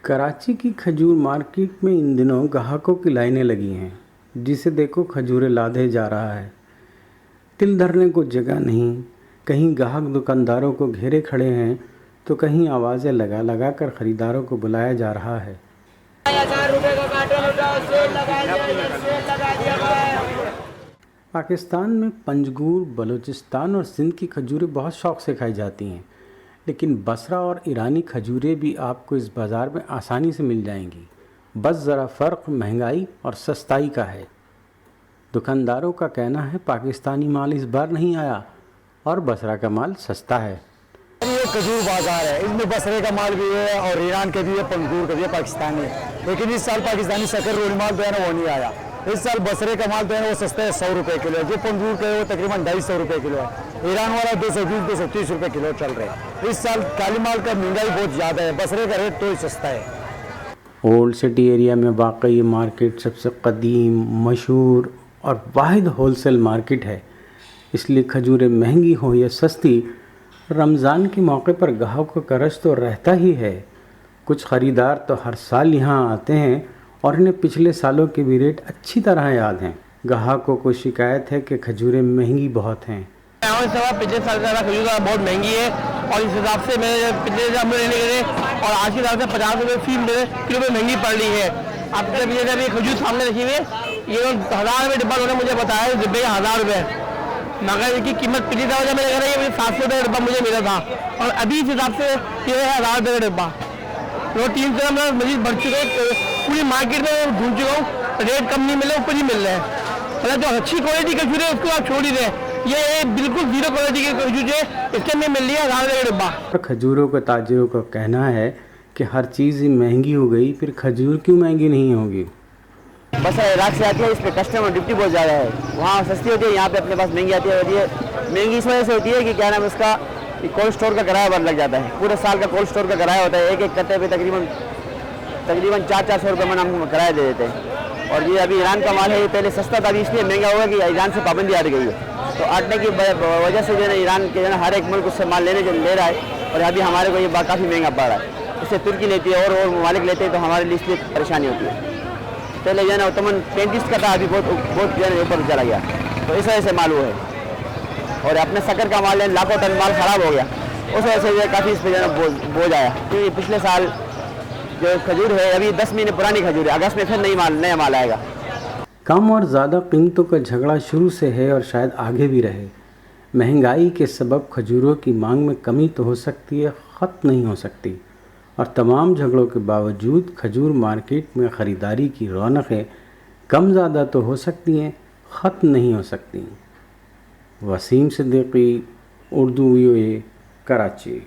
कराची की खजूर मार्केट में इन दिनों ग्राहकों की लाइनें लगी हैं। जिसे देखो खजूरें लादे जा रहा है। तिल धरने को जगह नहीं। कहीं ग्राहक दुकानदारों को घेरे खड़े हैं तो कहीं आवाज़ें लगा लगा कर ख़रीदारों को बुलाया जा रहा है। पाकिस्तान में पंजगूर, बलूचिस्तान और सिंध की खजूरें बहुत शौक़ से खाई जाती हैं, लेकिन बसरा और ईरानी खजूरें भी आपको इस बाज़ार में आसानी से मिल जाएंगी। बस ज़रा फ़र्क महंगाई और सस्ताई का है। दुकानदारों का कहना है पाकिस्तानी माल इस बार नहीं आया और बसरा का माल सस्ता है। ये खजूर बाज़ार है, इसमें बसरे का माल भी है और ईरान के भी है, पंजगूर का भी है, पाकिस्तानी है। लेकिन इस साल पाकिस्तानी शक्कर रोली माल जो है ना वो नहीं आया। इस साल बसरे का माल जो है वो सस्ता है, 100 रुपये किलो है। जो पंजगूर का है वो तकरीबन 250 रुपये किलो है। ईरान वाला 220-230 रुपये किलो चल रहे हैं। इस साल काली माल का महंगाई बहुत ज़्यादा है, बसरे का रेट तो ही सस्ता है। ओल्ड सिटी एरिया में वाकई ये मार्केट सबसे कदीम, मशहूर और वाहिद होलसेल मार्केट है। इसलिए खजूरें महंगी हो या सस्ती, रमज़ान के मौके पर ग्राहकों का रश तो रहता ही है। कुछ ख़रीदार तो हर साल यहाँ आते हैं और इन्हें पिछले सालों के भी रेट अच्छी तरह याद हैं। ग्राहकों को शिकायत है कि खजूरें महंगी बहुत हैं। पिछले साल से खजूर बहुत महंगी है और इस हिसाब से मैंने पिछले साल लेने गए और आज के हिसाब से 50 रुपये फी किलो में महंगी पड़ रही है। अब पिछले जब ये खजूर सामने रखी हुई है, ये 1000 रुपये डिब्बा उन्होंने मुझे बताया, डिब्बे 1000 रुपये, मगर इनकी कीमत पिछली दफा जब मैंने कहा ये 700 रुपये डिब्बा मुझे मिला था और अभी इस हिसाब से ये है 1000 रुपये का डिब्बा। तो 3 से मैं मजीद बढ़ चुके, पूरी मार्केट में घूम चुका हूँ, रेट कम नहीं मिले, ऊपर ही मिल रहे हैं। मतलब जो अच्छी क्वालिटी की खजूर है उसको आप छोड़ ही दें, ये बिल्कुल जीरो क्वालिटी की खजूर है, इसके अंदर मिल रही है 1000 रुपये का डिब्बा। खजूरों के ताजिरों का कहना है कि हर चीज़ ही महंगी हो गई, फिर खजूर क्यों महंगी नहीं होगी। बस इराक से आती है, इस पर कस्टमर ड्यूटी बहुत ज़्यादा है। वहाँ सस्ती होती है, यहाँ पे अपने पास महंगी आती है। महंगी इस वजह से होती है कि क्या नाम उसका कोल्ड स्टोर का किराया बढ़ लग जाता है। पूरे साल का कोल्ड स्टोर का किराया होता है, एक एक कट्टे पे तकरीबन 400-400 रुपये में हम किराया दे देते हैं। और ये अभी ईरान का माल है, ये पहले सस्ता था, अभी इसलिए महंगा हुआ कि ईरान से पाबंदी आ गई है। तो आटने की वजह से जो है ईरान के जो है हर एक मुल्क उससे माल ले रहा है और अभी हमारे को ये काफ़ी महंगा पड़ रहा है। इससे तुर्की लेती है और ममालिक लेते हैं, तो हमारे लिए इसलिए परेशानी होती है। पहले जो है ना तमन 35 का था, अभी बहुत जो है ऊपर चला गया, तो इस वजह से माल वो है। और अपने शक्कर का माल लाखों टन माल ख़राब हो गया, उस वजह से जो काफ़ी इस पर जो है बोझ आया। क्योंकि पिछले साल जो खजूर है अभी 10 महीने पुरानी खजूर है, अगस्त में फिर नया माल आएगा। कम और ज़्यादा कीमतों का झगड़ा शुरू से है और शायद आगे भी रहे। महंगाई के सबब खजूरों की मांग में कमी तो हो सकती है, ख़त्म नहीं हो सकती। और तमाम झगड़ों के बावजूद खजूर मार्केट में ख़रीदारी की रौनकें कम ज़्यादा तो हो सकती हैं, ख़त्म नहीं हो सकती। वसीम सिद्दीकी, उर्दू VOA, कराची।